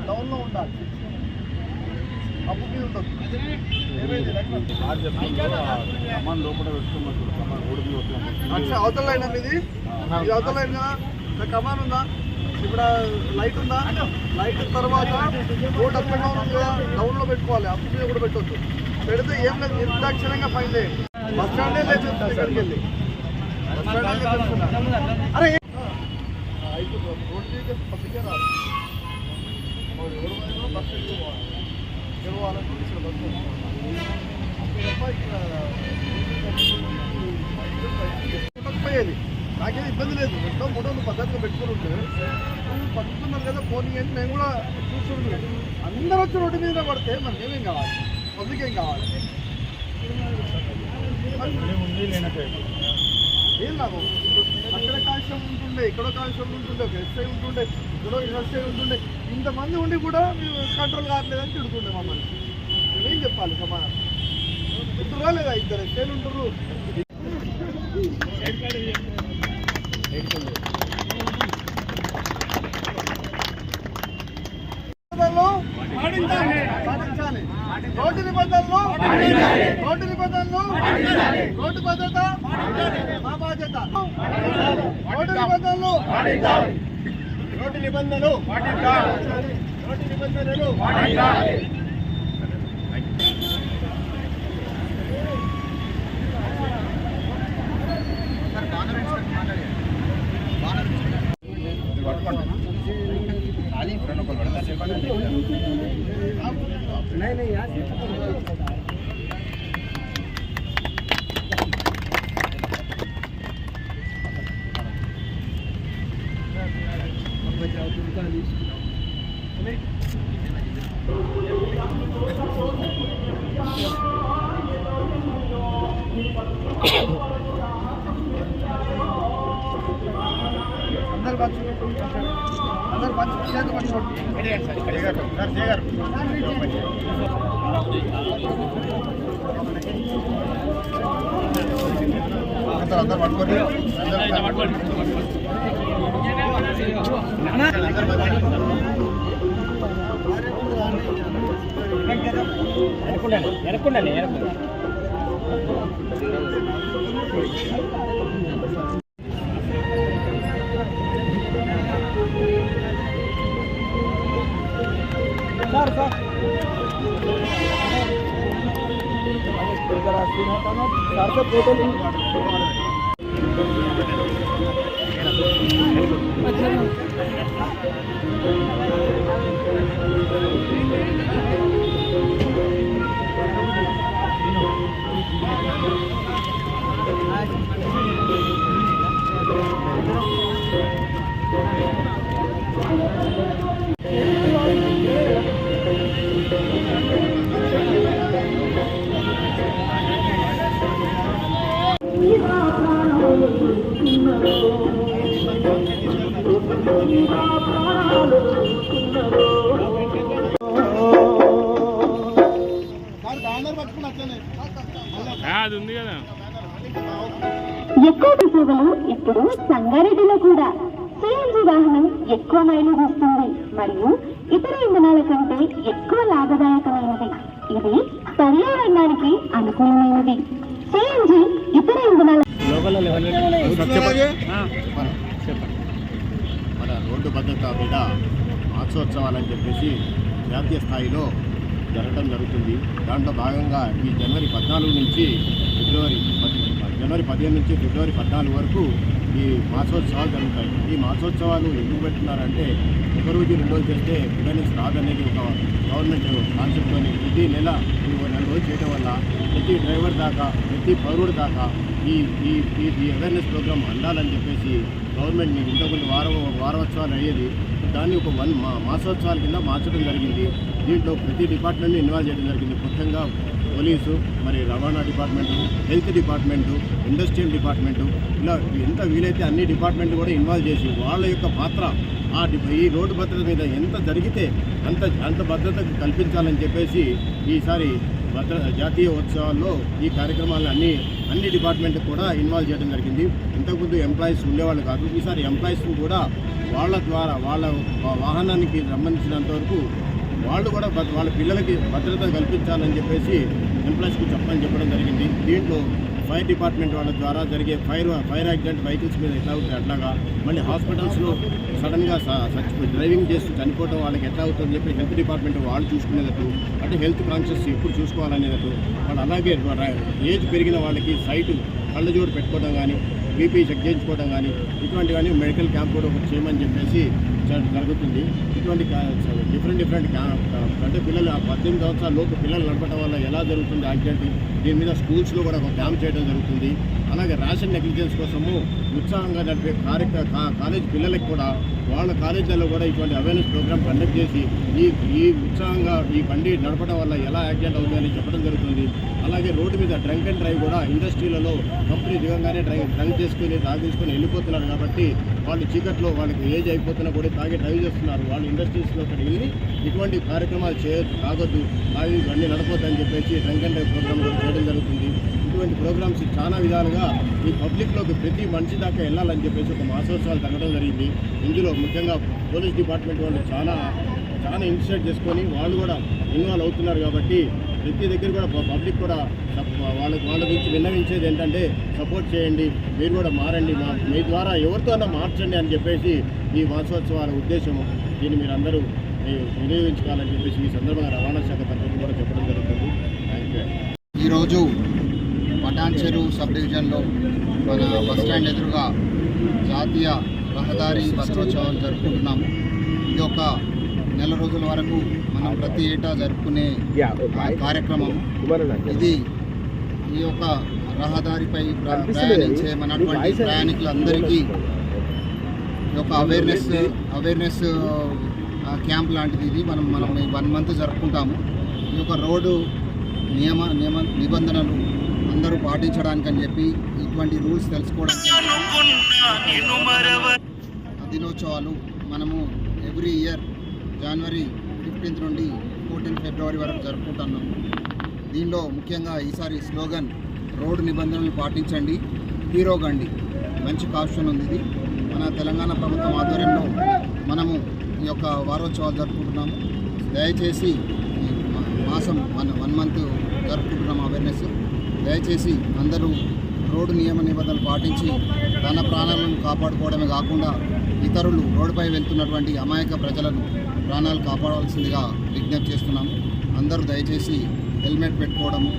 డౌన్లో ఉండాలి, అప్పు మీద ఉండదు. అవతల లైన్ అండి, ఇది అవతల లైన్ కదా. కమాన్ ఉందా, ఇప్పుడు లైట్ ఉందా, లైట్ తర్వాత రోడ్ అప్ అండ్ డౌన్ ఉంది కదా, డౌన్లో పెట్టుకోవాలి. అప్పు మీద కూడా పెట్టవచ్చు. పెడితే ఏం లేదు, నిర్దాక్షిణ్యంగా ఫైన్ చేయండి. బస్ స్టాండే లేదు ఇక్కడికి వెళ్ళి, బస్ స్టాండ్ అరే రోడ్ పక్కకే రాదు. ఎవరు బస్ వెళ్ళాలని పోయేది. నాకేది ఇబ్బంది లేదు. మొత్తం మూడో పద్ధతిగా పెట్టుకుని ఉంటే నువ్వు పట్టుకున్నారు కదా పోనీ అని నేను కూడా చూస్తున్నాను. అందరూ వచ్చి రోడ్డు మీద పడితే మరి మేమేం కావాలి, పబ్లిక్ ఏం కావాలి? ఏం లాభం? అక్కడ కాలుష్యం ఉంటుండే, ఇక్కడో కాలుష్యం ఉంటుండే, ఒక ఎస్ఐ ఉంటుండే, ఇక్కడో ఎస్ఐ ఉంటుండే, ఇంతమంది ఉండి కూడా మేము కంట్రోల్ కావట్లేదని తిడుతుండే మమ్మల్ని. మేమేం చెప్పాలి సమాధానం? ఇద్దరు లేదా, ఇద్దరు ఎస్ఐలు ఉంటారు. రోడ్డు నిబంధనలు, రోడ్డు నిబంధనలు, రోడ్డు భద్రత మా బాధ్యత. రోడ్డు నిబంధనలు, రోడ్డు నిబంధనలు, రోడ్డు నిబంధనలు. नहीं यार अंदर बात अंदर बात अंदर पట్టుకోండి ఎరకుండాలి సార్ సార్ ఫోటో ఎక్కువ సేవలు ఇప్పుడు సంగారెడ్డిలో కూడా. సిఎన్జి వాహనం ఎక్కువ మైలేజ్ ఇస్తుంది మరియు ఇతర ఇంధనాల కంటే ఎక్కువ లాభదాయకమైనది. ఇది పర్యావరణానికి అనుకూలమైనది. సిఎన్జి ఇతర ఇంధనాల మన రోడ్డు భద్రత మీద మాసోత్సవాలని చెప్పేసి జాతీయ స్థాయిలో జరగడం జరుగుతుంది. దాంట్లో భాగంగా ఈ జనవరి 15 నుంచి ఫిబ్రవరి 15 నుంచి ఫిబ్రవరి 14 వరకు ఈ మాసోత్సవాలు జరుగుతాయి. ఈ మాసోత్సవాలు ఎందుకు పెడుతున్నారంటే ఒక రోజు 2 రోజులు చేస్తే అవేర్నెస్ రాదనేది ఒక గవర్నమెంట్ కాన్సెప్ట్తో ప్రతి నెల 4 రోజులు చేయడం వల్ల ప్రతి డ్రైవర్ దాకా ప్రతి పౌరుడు దాకా ఈ ఈ ఈ అవేర్నెస్ ప్రోగ్రామ్ అందాలని చెప్పేసి గవర్నమెంట్ని ఇంతకుముందు వారోత్సవాలు అయ్యేది దాన్ని ఒక మాసోత్సవాల కింద మార్చడం జరిగింది. దీంట్లో ప్రతి డిపార్ట్మెంట్ని ఇన్వాల్వ్ చేయడం జరిగింది. ముఖ్యంగా పోలీసు, మరి రవాణా department, health department, industrial department, ఇలా ఎంత వీలైతే అన్ని డిపార్ట్మెంట్లు కూడా ఇన్వాల్వ్ చేసి వాళ్ళ యొక్క పాత్ర ఈ రోడ్డు భద్రత మీద ఎంత జరిగితే అంత భద్రత కల్పించాలని చెప్పేసి ఈసారి జాతీయ ఉత్సవాల్లో ఈ కార్యక్రమాలను అన్ని డిపార్ట్మెంట్ కూడా ఇన్వాల్వ్ చేయడం జరిగింది. ఇంతకుముందు ఎంప్లాయీస్ ఉండేవాళ్ళు కాదు, ఈసారి ఎంప్లాయీస్ని కూడా వాళ్ళ ద్వారా వాళ్ళ వాహనానికి సంబంధించినంత వరకు వాళ్ళు కూడా వాళ్ళ పిల్లలకి భద్రత కల్పించాలని చెప్పేసి ఎంప్లాయీస్కి చెప్పడం జరిగింది. దీంట్లో ఫైర్ డిపార్ట్మెంట్ వాళ్ళ ద్వారా జరిగే ఫైర్ యాక్సిడెంట్ వెహికల్స్ మీద ఎట్లా అవుతుంది అట్లాగా, మళ్ళీ హాస్పిటల్స్లో సడన్గా డ్రైవింగ్ చేస్తూ చనిపోవడం వాళ్ళకి ఎట్లా అవుతుందని చెప్పి హెల్త్ డిపార్ట్మెంట్ వాళ్ళు చూసుకునేటట్టు, అంటే హెల్త్ కాన్షియస్ ఎప్పుడు చూసుకోవాలనేటట్టు వాళ్ళు, అలాగే ఏజ్ పెరిగిన వాళ్ళకి సైట్ కళ్ళజోడు పెట్టుకోవడం కానీ, బీపీ చెక్ చేయించుకోవడం కానీ, ఇటువంటివన్నీ మెడికల్ క్యాంప్ కూడా ఒకటి చేయమని చెప్పేసి జరుగుతుంది. ఇటువంటి డిఫరెంట్ అంటే పిల్లలు 18 సంవత్సరాల లోపు పిల్లలు నడపడం వల్ల ఎలా జరుగుతుంది యాక్సిడెంట్, దీని మీద స్కూల్స్లో కూడా ఒక క్యాంప్ చేయడం జరుగుతుంది. అలాగే ర్యాషన్ నెగ్లిజెన్స్ కోసము ఉత్సాహంగా నడిపే కాలేజ్ పిల్లలకు కూడా వాళ్ళ కాలేజీలలో కూడా ఇటువంటి అవేర్నెస్ ప్రోగ్రామ్ కండక్ట్ చేసి ఈ ఉత్సాహంగా ఈ బండి నడపడం వల్ల ఎలా యాక్సిడెంట్ అవుతుందని చెప్పడం జరుగుతుంది. అలాగే రోడ్డు మీద డ్రంక్ అండ్ డ్రైవ్ కూడా ఇండస్ట్రీలలో కంపెనీ దిగంగానే డ్రంక్ చేసుకుని తాగించుకొని వెళ్ళిపోతున్నారు కాబట్టి వాళ్ళు చీకట్లో వాళ్ళకి ఏజ్ అయిపోతున్నా కూడా తాగి డ్రైవ్ చేస్తున్నారు. వాళ్ళు ఇండస్ట్రీస్లో అక్కడికి వెళ్ళి ఇటువంటి కార్యక్రమాలు తాగొద్దు, తాగి బండి నడపొద్దని చెప్పేసి డ్రంక్ అండ్ డ్రైవ్ ప్రోగ్రామ్ కూడా చేయడం జరుగుతుంది. ఇటువంటి ప్రోగ్రామ్స్ చాలా విధాలుగా ఈ పబ్లిక్లోకి ప్రతి మనిషి దాకా వెళ్ళాలని చెప్పేసి ఒక మాసోత్సవాలు జరగడం జరిగింది. ఇందులో ముఖ్యంగా పోలీస్ డిపార్ట్మెంట్ వాళ్ళు చాలా ఇనిషియేట్ చేసుకొని వాళ్ళు కూడా ఇన్వాల్వ్ అవుతున్నారు కాబట్టి ప్రతి దగ్గర కూడా పబ్లిక్ కూడా వాళ్ళ గురించి విన్నవించేది ఏంటంటే సపోర్ట్ చేయండి, మీరు కూడా మారండి, మీ ద్వారా ఎవరితోనైనా మార్చండి అని చెప్పేసి ఈ మాసోత్సవాల ఉద్దేశము. దీన్ని మీరు అందరూ వినియోగించుకోవాలని చెప్పేసి ఈ సందర్భంగా రవాణా శాఖ తరఫున కూడా చెప్పడం జరుగుతుంది. Thank you. ఈరోజు పటాన్చెరు సబ్ డివిజన్లో మన బస్టాండ్ ఎదురుగా జాతీయ రహదారి వస్త్రోత్సవాలు జరుపుకుంటున్నాము. ఇది ఒక నెల రోజుల వరకు మనం ప్రతి ఏటా జరుపుకునే కార్యక్రమం. ఇది ఈ యొక్క రహదారిపై ప్రయాణించే మనటువంటి ప్రయాణికులందరికీ ఈ యొక్క అవేర్నెస్ క్యాంప్ లాంటిది. ఇది మనం ఈ 1 month జరుపుకుంటాము. ఈ యొక్క రోడ్డు నిబంధనలు అందరూ పాటించడానికని చెప్పి ఇటువంటి రూల్స్ తెలుసుకోవడానికి దినోత్సవాలు మనము ఎవ్రీ ఇయర్ జనవరి 15th నుండి 14 February వరకు జరుపుకుంటున్నాము. దీనిలో ముఖ్యంగా ఈసారి స్లోగన్ రోడ్డు నిబంధనలు పాటించండి, హీరో గండి. మంచి కాన్సెప్ట్ ఉంది. ఇది మన తెలంగాణ ప్రభుత్వం ఆధ్వర్యంలో మనము ఈ యొక్క వారోత్సవాలు జరుపుకుంటున్నాము. దయచేసి ఈ మాసం 1 month జరుపుకుంటున్నాము అవేర్నెస్. దయచేసి అందరూ రోడ్డు నిబంధనలు పాటించి తన ప్రాణాలను కాపాడుకోవడమే కాకుండా ఇతరులు రోడ్డుపై వెళ్తున్నటువంటి అమాయక ప్రజలను ప్రాణాలు కాపాడవలసిందిగా విజ్ఞప్తి చేస్తున్నాము. అందరూ దయచేసి హెల్మెట్ పెట్టుకోవడము,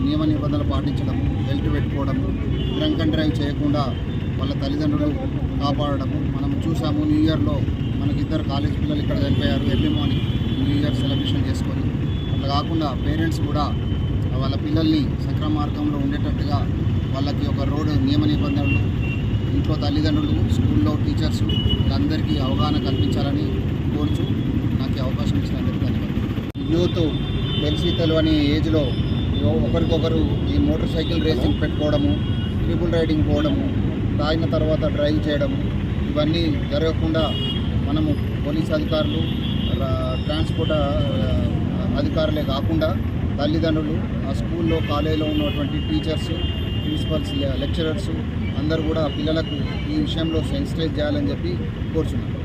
నిబంధనలు పాటించడము, బెల్ట్ పెట్టుకోవడము, డ్రంక్ అండ్ డ్రైవ్ చేయకుండా వాళ్ళ తల్లిదండ్రులు కాపాడడము. మనం చూసాము న్యూ ఇయర్లో మనకి 2 కాలేజ్ పిల్లలు ఇక్కడ చనిపోయారు early morning new year celebration చేసుకొని. అట్లా కాకుండా పేరెంట్స్ కూడా వాళ్ళ పిల్లల్ని సక్రమ మార్గంలో ఉండేటట్టుగా వాళ్ళకి ఒక రోడ్డు నిబంధనలు ఇంట్లో తల్లిదండ్రులు, స్కూల్లో టీచర్స్ వీళ్ళందరికీ అవగాహన కల్పించాలని కోరుచు నాకు అవకాశం ఇచ్చినందుకు ధన్యవాదాలు. యూత్ తెలిసి తెలియని ఏజ్లో ఒకరికొకరు ఈ మోటార్ సైకిల్ రేసింగ్ పెట్టుకోవడము, ట్రిపుల్ రైడింగ్ పోవడము, తాగిన తర్వాత డ్రైవ్ చేయడము, ఇవన్నీ జరగకుండా మనము పోలీస్ అధికారులు, ట్రాన్స్పోర్ట్ అధికారులే కాకుండా తల్లిదండ్రులు, ఆ స్కూల్లో కాలేజీలో ఉన్నటువంటి టీచర్స్, ప్రిన్సిపల్స్, లెక్చరర్స్ అందరూ కూడా పిల్లలకు ఈ విషయంలో సెన్సిటైజ్ చేయాలని చెప్పి కోరుచున్నాను.